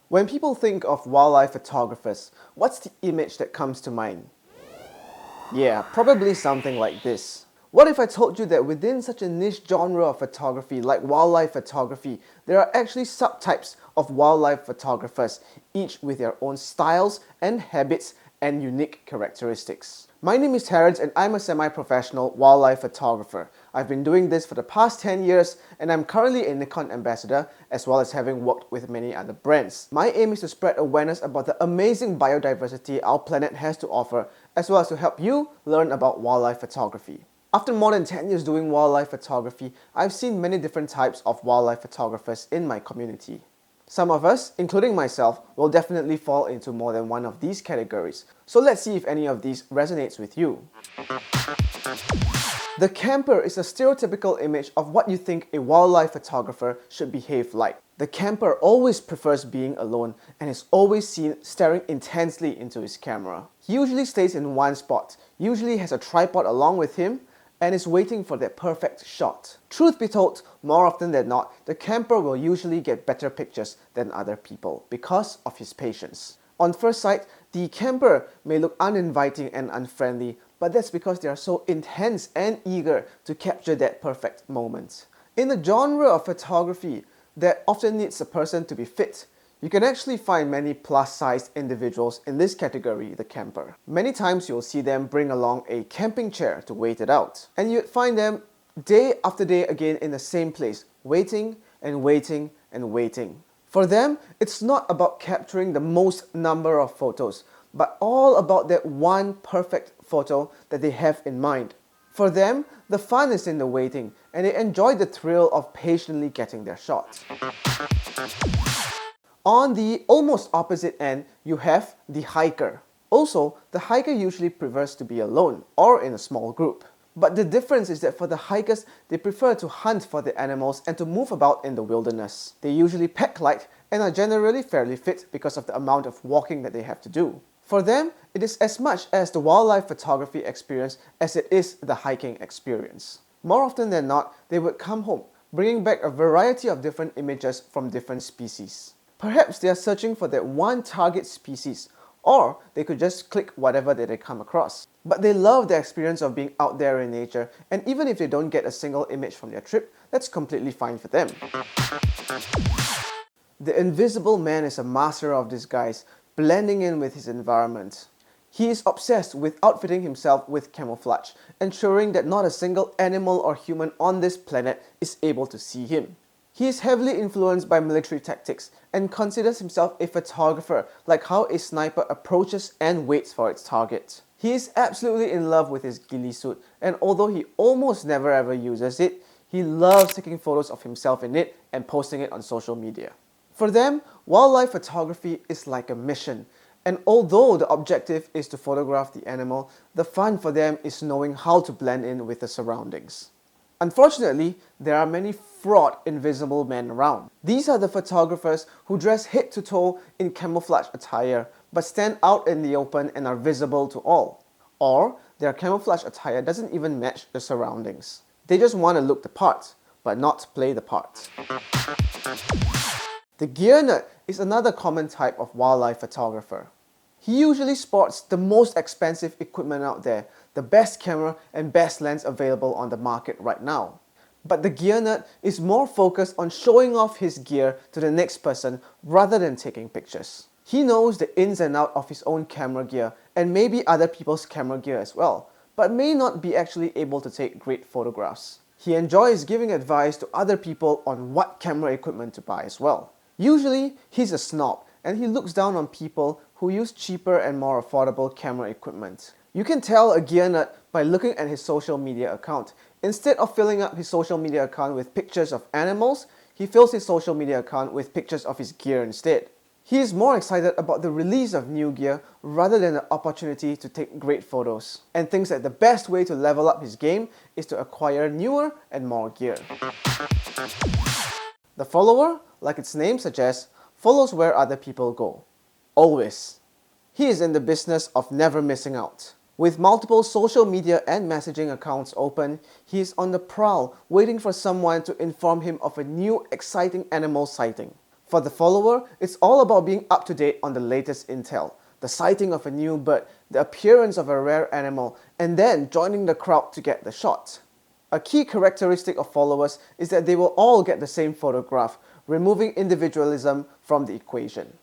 When people think of wildlife photographers, what's the image that comes to mind? Yeah, probably something like this. What if I told you that within such a niche genre of photography like wildlife photography, there are actually subtypes of wildlife photographers, each with their own styles and habits and unique characteristics. My name is Terrence and I'm a semi-professional wildlife photographer. I've been doing this for the past 10 years and I'm currently a Nikon ambassador as well as having worked with many other brands. My aim is to spread awareness about the amazing biodiversity our planet has to offer as well as to help you learn about wildlife photography. After more than 10 years doing wildlife photography, I've seen many different types of wildlife photographers in my community. Some of us, including myself, will definitely fall into more than one of these categories. So let's see if any of these resonates with you. The camper is a stereotypical image of what you think a wildlife photographer should behave like. The camper always prefers being alone and is always seen staring intensely into his camera. He usually stays in one spot, usually has a tripod along with him, and is waiting for that perfect shot. Truth be told, more often than not, the camper will usually get better pictures than other people because of his patience. On first sight, the camper may look uninviting and unfriendly, but that's because they are so intense and eager to capture that perfect moment. In the genre of photography that often needs a person to be fit, you can actually find many plus-sized individuals in this category, the camper. Many times you'll see them bring along a camping chair to wait it out. And you'd find them day after day again in the same place, waiting and waiting and waiting. For them, it's not about capturing the most number of photos, but all about that one perfect photo that they have in mind. For them, the fun is in the waiting, and they enjoy the thrill of patiently getting their shots. On the almost opposite end, you have the hiker. Also, the hiker usually prefers to be alone or in a small group. But the difference is that for the hikers, they prefer to hunt for the animals and to move about in the wilderness. They usually pack light and are generally fairly fit because of the amount of walking that they have to do. For them, it is as much as the wildlife photography experience as it is the hiking experience. More often than not, they would come home, bringing back a variety of different images from different species. Perhaps they are searching for that one target species, or they could just click whatever that they come across. But they love the experience of being out there in nature, and even if they don't get a single image from their trip, that's completely fine for them. The invisible man is a master of disguise, blending in with his environment. He is obsessed with outfitting himself with camouflage, ensuring that not a single animal or human on this planet is able to see him. He is heavily influenced by military tactics and considers himself a photographer, like how a sniper approaches and waits for its target. He is absolutely in love with his ghillie suit, and although he almost never ever uses it, he loves taking photos of himself in it and posting it on social media. For them, wildlife photography is like a mission, and although the objective is to photograph the animal, the fun for them is knowing how to blend in with the surroundings. Unfortunately, there are many fraud invisible men around. These are the photographers who dress head to toe in camouflage attire but stand out in the open and are visible to all. Or their camouflage attire doesn't even match the surroundings. They just want to look the part, but not play the part. The gear nerd is another common type of wildlife photographer. He usually sports the most expensive equipment out there, the best camera and best lens available on the market right now. But the gear nerd is more focused on showing off his gear to the next person rather than taking pictures. He knows the ins and outs of his own camera gear and maybe other people's camera gear as well, but may not be actually able to take great photographs. He enjoys giving advice to other people on what camera equipment to buy as well. Usually, he's a snob and he looks down on people who use cheaper and more affordable camera equipment. You can tell a gear nerd by looking at his social media account. Instead of filling up his social media account with pictures of animals, he fills his social media account with pictures of his gear instead. He is more excited about the release of new gear rather than the opportunity to take great photos, and thinks that the best way to level up his game is to acquire newer and more gear. The follower, like its name suggests, follows where other people go. Always. He is in the business of never missing out. With multiple social media and messaging accounts open, he is on the prowl, waiting for someone to inform him of a new exciting animal sighting. For the follower, it's all about being up to date on the latest intel, the sighting of a new bird, the appearance of a rare animal, and then joining the crowd to get the shot. A key characteristic of followers is that they will all get the same photograph, removing individualism from the equation.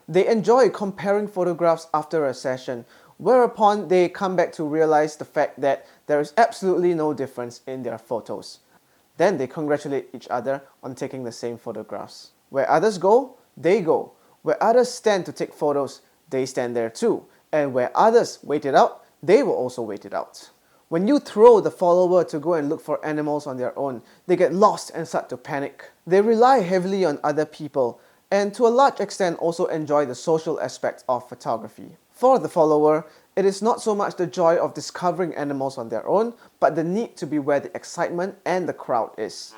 They enjoy comparing photographs after a session, whereupon they come back to realize the fact that there is absolutely no difference in their photos. Then they congratulate each other on taking the same photographs. Where others go, they go. Where others stand to take photos, they stand there too. And where others wait it out, they will also wait it out. When you throw the follower to go and look for animals on their own, they get lost and start to panic. They rely heavily on other people and to a large extent also enjoy the social aspect of photography. For the follower, it is not so much the joy of discovering animals on their own, but the need to be where the excitement and the crowd is.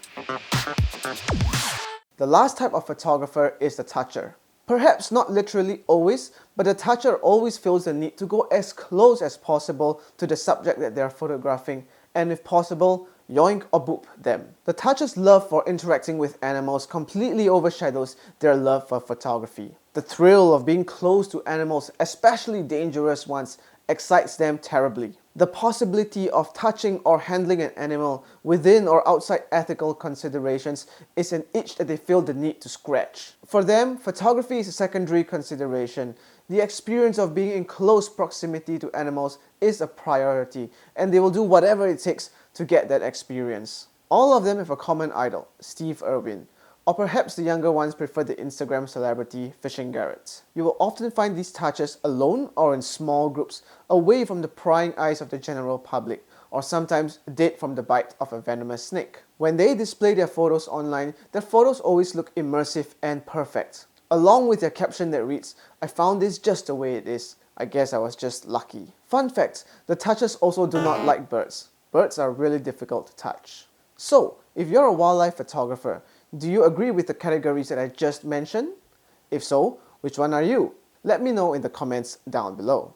The last type of photographer is the toucher. Perhaps not literally always, but the toucher always feels the need to go as close as possible to the subject that they are photographing, and if possible, yoink or boop them. The toucher's love for interacting with animals completely overshadows their love for photography. The thrill of being close to animals, especially dangerous ones, excites them terribly. The possibility of touching or handling an animal within or outside ethical considerations is an itch that they feel the need to scratch. For them, photography is a secondary consideration. The experience of being in close proximity to animals is a priority, and they will do whatever it takes to get that experience. All of them have a common idol, Steve Irwin. Or perhaps the younger ones prefer the Instagram celebrity Fishing Garrett. You will often find these touchers alone or in small groups, away from the prying eyes of the general public, or sometimes dead from the bite of a venomous snake. When they display their photos online, their photos always look immersive and perfect. Along with their caption that reads, "I found this just the way it is. I guess I was just lucky." Fun fact, the touchers also do not like birds. Birds are really difficult to touch. So, if you're a wildlife photographer, do you agree with the categories that I just mentioned? If so, which one are you? Let me know in the comments down below.